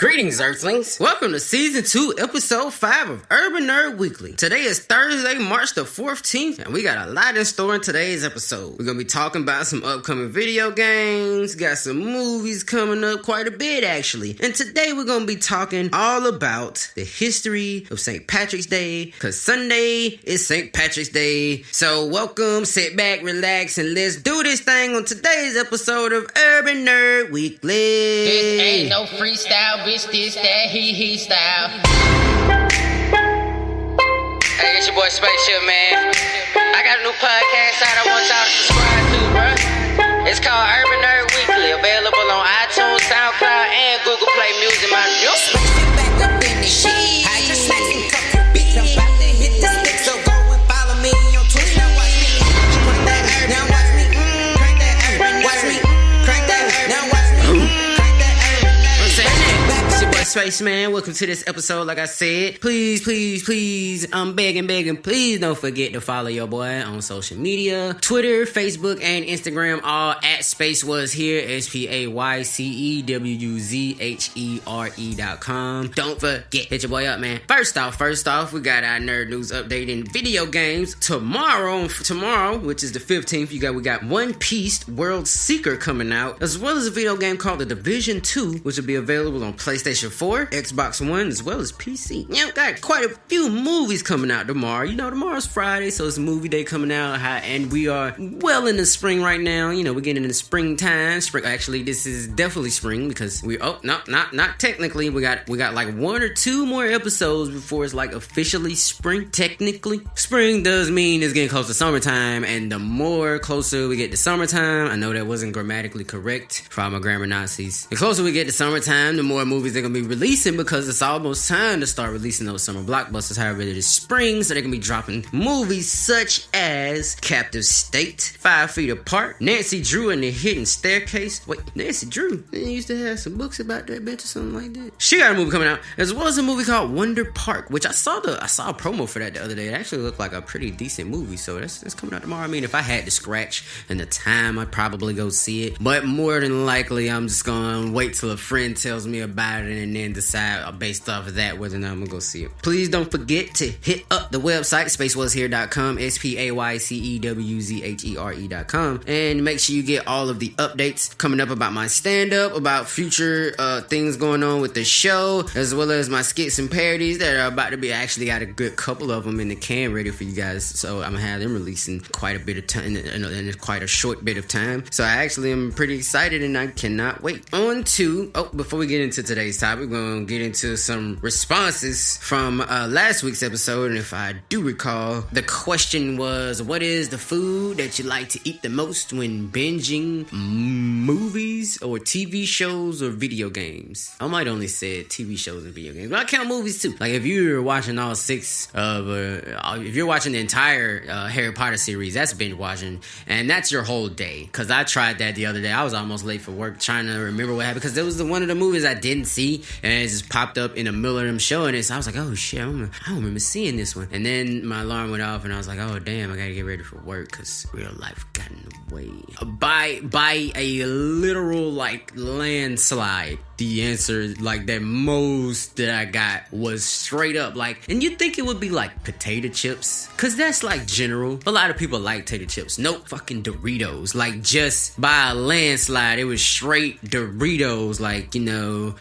Greetings, Earthlings. Welcome to Season 2, Episode 5 of Urban Nerd Weekly. Today is Thursday, March the 14th, and we got a lot in store in today's episode. We're going to be talking about some upcoming video games, got some movies coming up, quite a bit actually. And today we're going to be talking all about the history of St. Patrick's Day, because Sunday is St. Patrick's Day. So welcome, sit back, relax, and let's do this thing on today's episode of Urban Nerd Weekly. This ain't no freestyle, bitch. This, that, he style. Hey, it's your boy Spaceship, man. I got a new podcast out I want y'all to subscribe to, bro. It's called Urban Nerd Weekly, available on iTunes, SoundCloud, and Google Play Music. My music. Back up in the shit. I just snacks and cup of beats. I'm about to hit the stick, so go and follow me on Twitch. Now watch me. Crank that herb. Now watch me. Crank that herb. Watch me. Crank that herb. Now watch me. Crank that herb. I'm saying that. It's your boy Spaceman. Welcome to this episode. Like I said, please, I'm begging, please don't forget to follow your boy on social media, Twitter, Facebook, and Instagram, all at SpaceWasHere, SPAYCEWUZHERE.com. Don't forget, hit your boy up, man. First off, we got our nerd news update in video games. Tomorrow, which is the 15th, we got One Piece World Seeker coming out, as well as a video game called The Division 2, which will be available on PlayStation 4, Xbox One, as well as PC. Got quite a few movies coming out tomorrow. Tomorrow's Friday, so it's movie day coming out, and we are well in the spring right now. We're getting into springtime. Actually, this is definitely spring because not technically. We got like one or two more episodes before it's like officially spring. Technically, spring does mean it's getting close to summertime, and the more closer we get to summertime, I know that wasn't grammatically correct for all my grammar Nazis. The closer we get to summertime, the more movies they're gonna be releasing, because it's almost time to start releasing those summer blockbusters. However, it is spring, so they can be dropping movies such as Captive State, 5 Feet Apart, Nancy Drew and the Hidden Staircase. Wait, Nancy Drew? They used to have some books about that bitch or something like that. She got a movie coming out, as well as a movie called Wonder Park, which I saw a promo for that the other day. It actually looked like a pretty decent movie, so that's coming out tomorrow. I mean, if I had to scratch and the time, I'd probably go see it, but more than likely, I'm just gonna wait till a friend tells me about it and then decide based off of that whether or not I'm gonna go see it. Please don't forget to hit up the website, spacewashere.com, SPAYCEWUZHERE.com, and make sure you get all of the updates coming up about my stand-up, about future things going on with the show, as well as my skits and parodies that are about to be. I actually got a good couple of them in the can ready for you guys, so I'm gonna have them releasing quite a bit of time in quite a short bit of time. So I actually am pretty excited and I cannot wait. Before we get into today's topic, we're gonna get into some responses from last week's episode. And if I do recall, the question was, what is the food that you like to eat the most when binging movies or TV shows or video games? I might only say TV shows and video games, but I count movies too. Like if you're watching all 6 of if you're watching the entire Harry Potter series, that's binge watching, and that's your whole day. Because I tried that the other day. I was almost late for work trying to remember what happened, because there was one of the movies I didn't see, and it just popped up in the middle of them showing it. So I was like, oh shit, I don't remember seeing this one. And then my alarm went off, and I was like, oh damn, I gotta get ready for work because real life got in the way. By a literal landslide, the answer that most that I got was straight up and you'd think it would be potato chips, because that's general. A lot of people like potato chips. Nope, fucking Doritos. Just by a landslide, it was straight Doritos.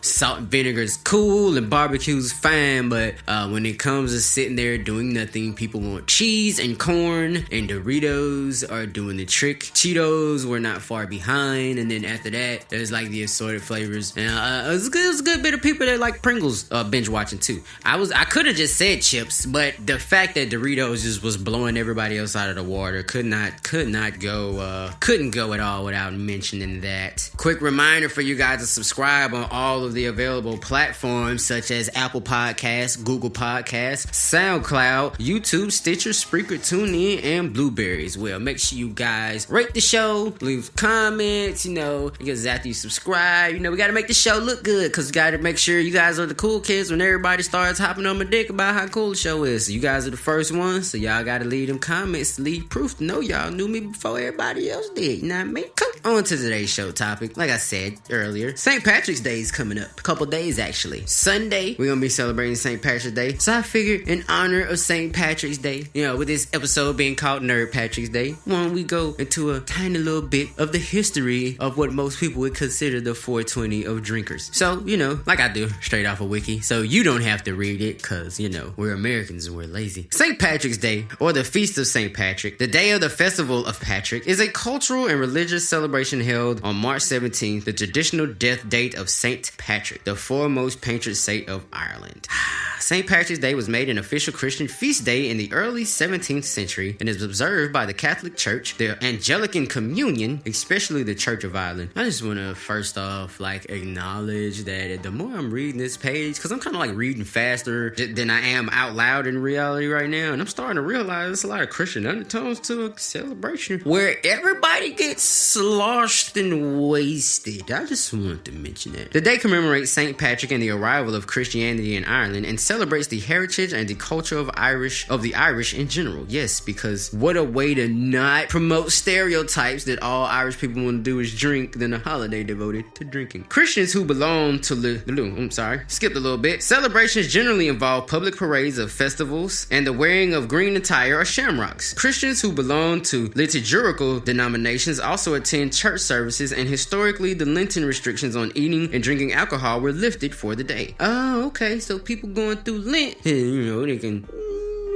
Salt and vinegar is cool and barbecue's fine, but when it comes to sitting there doing nothing, people want cheese and corn, and Doritos are doing the trick. Cheetos were not far behind, and then after that, there's the assorted flavors. And it was a good bit of people that like Pringles binge watching too. I could have just said chips, but the fact that Doritos just was blowing everybody else out of the water couldn't go at all without mentioning that. Quick reminder for you guys to subscribe on all of the available platforms such as Apple Podcasts, Google Podcasts, SoundCloud, YouTube, Stitcher, Spreaker, TuneIn, and Blueberry as well. Make sure you guys rate the show, leave comments, because after you subscribe, we gotta make the show show look good, because you got to make sure you guys are the cool kids when everybody starts hopping on my dick about how cool the show is. So you guys are the first ones, so y'all got to leave them comments, leave proof to know y'all knew me before everybody else did. You know what I mean? Come on to today's show topic. Like I said earlier, St. Patrick's Day is coming up. A couple days, actually. Sunday, we're going to be celebrating St. Patrick's Day. So I figured in honor of St. Patrick's Day, with this episode being called Nerd Patrick's Day, why don't we go into a tiny little bit of the history of what most people would consider the 420 of drinkers. So, like I do, straight off a wiki, so you don't have to read it, because, we're Americans and we're lazy. St. Patrick's Day, or the Feast of St. Patrick, the day of the Festival of Patrick, is a cultural and religious celebration held on March 17th, the traditional death date of St. Patrick, the foremost patron saint of Ireland. St. Patrick's Day was made an official Christian feast day in the early 17th century and is observed by the Catholic Church, the Anglican Communion, especially the Church of Ireland. I just want to first off, acknowledge that the more I'm reading this page, because I'm kind of reading faster than I am out loud in reality right now, and I'm starting to realize there's a lot of Christian undertones to a celebration where everybody gets sloshed and wasted. I just wanted to mention that. The day commemorates St. Patrick and the arrival of Christianity in Ireland, and celebrates the heritage and the culture of the Irish in general. Yes, because what a way to not promote stereotypes that all Irish people want to do is drink than a holiday devoted to drinking. Christians who belong to skipped a little bit. Celebrations generally involve public parades of festivals and the wearing of green attire or shamrocks. Christians who belong to liturgical denominations also attend church services, and historically the Lenten restrictions on eating and drinking alcohol were lifted for the day. Oh, okay, so people going through Lent, they can,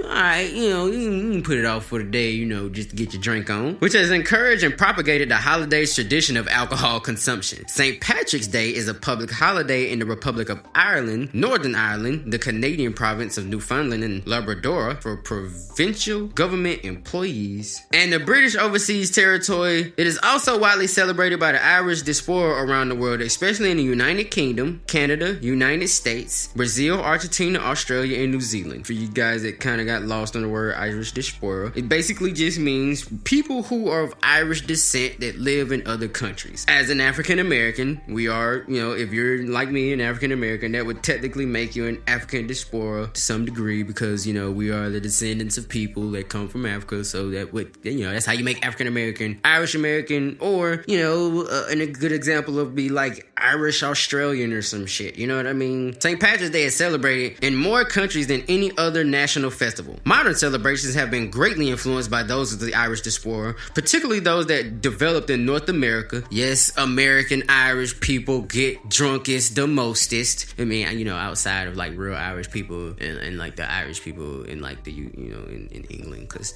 alright, you can put it off for the day, just to get your drink on, which has encouraged and propagated the holiday's tradition of alcohol consumption. St. Patrick's Day is a public holiday in the Republic of Ireland, Northern Ireland, the Canadian province of Newfoundland and Labrador, for provincial government employees, and the British Overseas Territory. It is also widely celebrated by the Irish diaspora around the world, especially in the United Kingdom, Canada, United States, Brazil, Argentina, Australia, and New Zealand. For you guys that kind of got lost on the word Irish diaspora, it basically just means people who are of Irish descent that live in other countries. As an African American, we are, if you're like me, an African American, that would technically make you an African diaspora to some degree, because we are the descendants of people that come from Africa. So that would, that's how you make African American, Irish American, or and a good example of be like Irish Australian or some shit. You know what I mean? St. Patrick's Day is celebrated in more countries than any other national festival. Modern celebrations have been greatly influenced by those of the Irish diaspora, particularly those that developed in North America. Yes, American Irish people get drunkest the mostest. I mean, outside of real Irish people and the Irish people in in England, because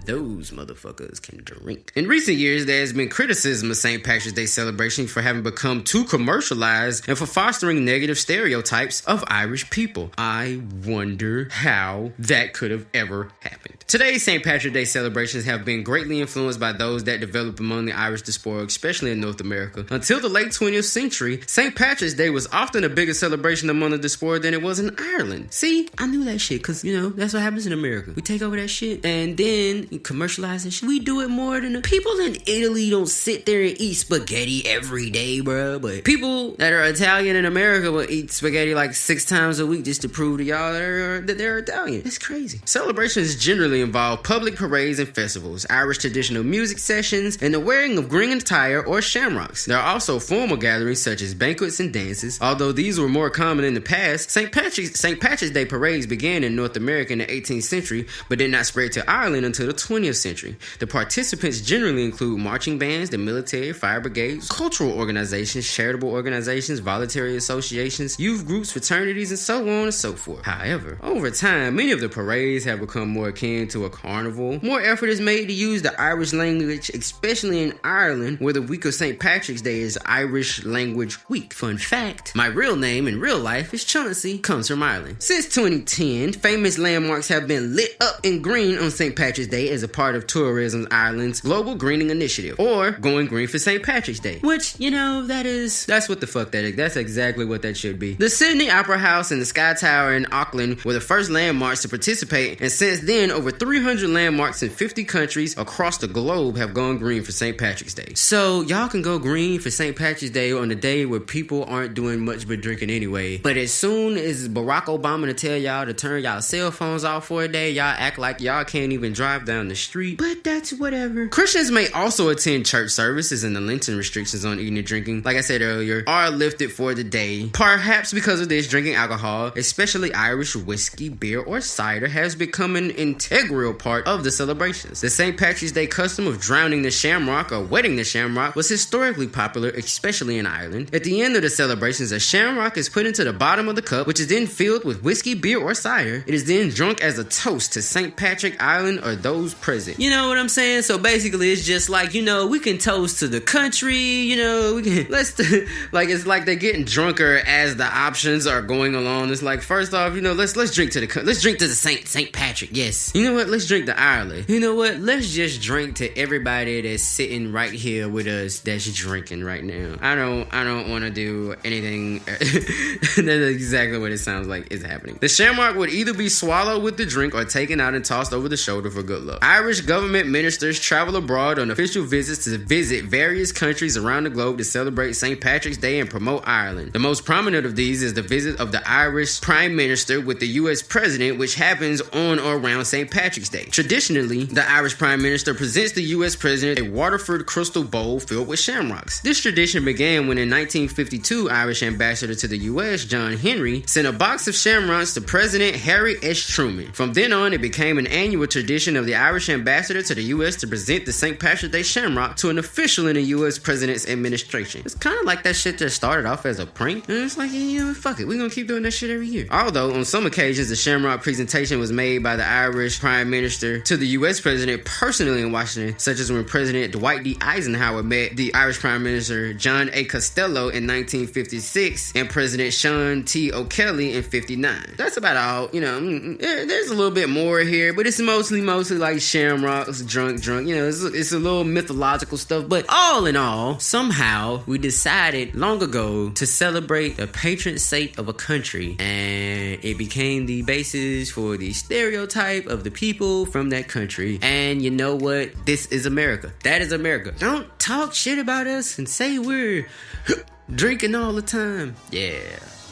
those motherfuckers can drink. In recent years, there has been criticism of St. Patrick's Day celebration for having become too commercialized and for fostering negative stereotypes of Irish people. I wonder how that could have ever happened. Today's St. Patrick's Day celebrations have been greatly influenced by those that developed among the Irish diaspora, especially in North America. Until the late 20th century, St. Patrick's Day was often a bigger celebration among the diaspora than it was in Ireland. See, I knew that shit, because, that's what happens in America. We take over that shit, and then commercialize that shit. We do it more than the people in Italy don't sit there and eat spaghetti every day, bro. But people that are Italian in America will eat spaghetti 6 times a week just to prove to y'all that they're Italian. It's crazy. Celebrations generally involve public parades and festivals, Irish traditional music sessions, and the wearing of green attire or shamrocks. There are also formal gatherings such as banquets and dances. Although these were more common in the past, St. Patrick's Day parades began in North America in the 18th century, but did not spread to Ireland until the 20th century. The participants generally include marching bands, the military, fire brigades, cultural organizations, charitable organizations, voluntary associations, youth groups, fraternities, and so on and so forth. However, over time, many of the parades have become more akin to a carnival. More effort is made to use the Irish language, especially in Ireland, where the week of St. Patrick's Day is Irish Language Week. Fun fact, my real name in real life is Chauncey, comes from Ireland. Since 2010, famous landmarks have been lit up in green on St. Patrick's Day as a part of Tourism Ireland's Global Greening Initiative, or Going Green for St. Patrick's Day, which, that's what the fuck that is. That's exactly what that should be. The Sydney Opera House and the Sky Tower in Auckland were the first landmarks to participate participate, and since then, over 300 landmarks in 50 countries across the globe have gone green for St. Patrick's Day. So y'all can go green for St. Patrick's Day on a day where people aren't doing much but drinking anyway. But as soon as Barack Obama to tell y'all to turn y'all cell phones off for a day, y'all act like y'all can't even drive down the street. But that's whatever. Christians may also attend church services, and the Lenten restrictions on eating and drinking, like I said earlier, are lifted for the day. Perhaps because of this, drinking alcohol, especially Irish whiskey, beer, or cider, has become an integral part of the celebrations. The St. Patrick's Day custom of drowning the shamrock or wetting the shamrock was historically popular, especially in Ireland. At the end of the celebrations, a shamrock is put into the bottom of the cup, which is then filled with whiskey, beer, or cider. It is then drunk as a toast to St. Patrick Island or those present. You know what I'm saying? So basically, it's just like, we can toast to the country, we can, it's like they're getting drunker as the options are going along. It's like, first off, let's drink to the St. Patrick. Yes. You know what? Let's drink to Ireland. You know what? Let's just drink to everybody that's sitting right here with us that's drinking right now. I don't want to do anything. That's exactly what it sounds like is happening. The shamrock would either be swallowed with the drink or taken out and tossed over the shoulder for good luck. Irish government ministers travel abroad on official visits to visit various countries around the globe to celebrate St. Patrick's Day and promote Ireland. The most prominent of these is the visit of the Irish Prime Minister with the U.S. President, which happens on or around St. Patrick's Day. Traditionally, the Irish Prime Minister presents the U.S. President a Waterford crystal bowl filled with shamrocks. This tradition began when in 1952, Irish Ambassador to the U.S., John Henry, sent a box of shamrocks to President Harry S. Truman. From then on, it became an annual tradition of the Irish Ambassador to the U.S. to present the St. Patrick's Day shamrock to an official in the U.S. President's administration. It's kind of like that shit just started off as a prank, and it's like, fuck it, we're gonna keep doing that shit every year. Although, on some occasions, the shamrock presentation was made by the Irish Prime Minister to the U.S. President personally in Washington, such as when President Dwight D. Eisenhower met the Irish Prime Minister John A. Costello in 1956 and President Sean T. O'Kelly in 59. That's about all. There's a little bit more here, but it's mostly like shamrocks, drunk. It's a little mythological stuff, but all in all, somehow we decided long ago to celebrate the patron saint of a country, and it became the basis for the stereotype of the people from that country. And you know what? This is America. That is America. Don't talk shit about us and say we're drinking all the time. Yeah.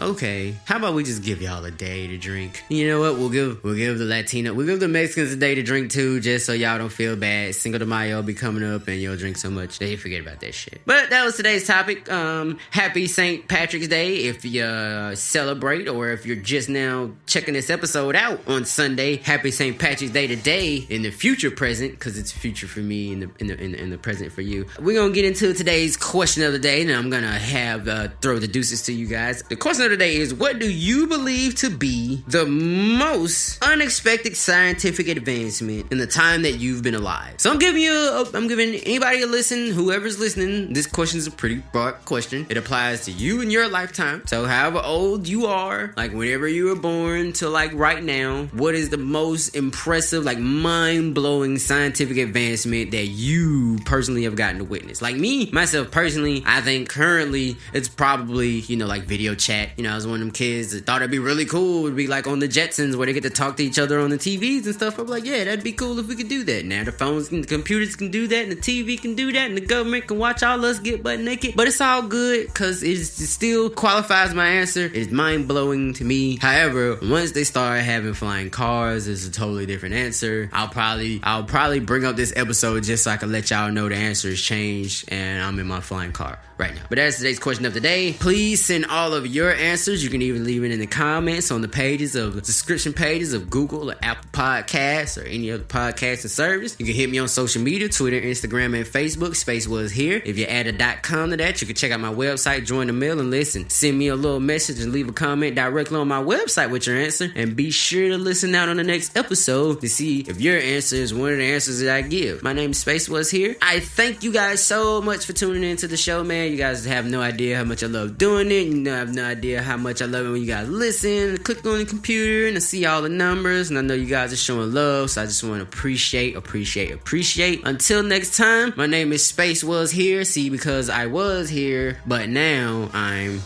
Okay, how about we just give y'all a day to drink? You know what? We'll give the Mexicans a day to drink too, just so y'all don't feel bad. Cinco de Mayo be coming up and you'll drink so much they forget about that shit. But that was today's topic. Happy St. Patrick's Day if you celebrate, or if you're just now checking this episode out on Sunday. Happy St. Patrick's Day today in the future present, because it's future for me in the present for you. We're gonna get into today's question of the day, and I'm gonna throw the deuces to you guys. The question of the day is, what do you believe to be the most unexpected scientific advancement in the time that you've been alive? So I'm giving anybody a listen, whoever's listening. This question is a pretty broad question. It applies to you in your lifetime. So however old you are, like whenever you were born to like right now, what is the most impressive, like mind-blowing scientific advancement that you personally have gotten to witness? Like myself personally, I think currently it's probably, like video chat. I was one of them kids that thought it'd be really cool. It'd be like on the Jetsons where they get to talk to each other on the TVs and stuff. I'm like, yeah, that'd be cool if we could do that. Now the phones and the computers can do that, and the TV can do that, and the government can watch all us get butt naked. But it's all good, because it still qualifies my answer. It's mind-blowing to me. However, once they start having flying cars, it's a totally different answer. I'll probably bring up this episode just so I can let y'all know the answer has changed and I'm in my flying car right now. But that's today's question of the day. Please send all of your answers. You can even leave it in the comments on the description pages of Google or Apple Podcasts or any other podcasting service. You can hit me on social media, Twitter, Instagram, and Facebook. Space was here. If you add a .com to that, you can check out my website, join the mail, and listen. Send me a little message and leave a comment directly on my website with your answer. And be sure to listen out on the next episode to see if your answer is one of the answers that I give. My name is Space was here. I thank you guys so much for tuning into the show, man. You guys have no idea how much I love doing it. You have no idea how much I love it when you guys listen, click on the computer, and I see all the numbers. And I know you guys are showing love, so I just want to appreciate. Until next time, my name is Space was here. See, because I was here, but now I'm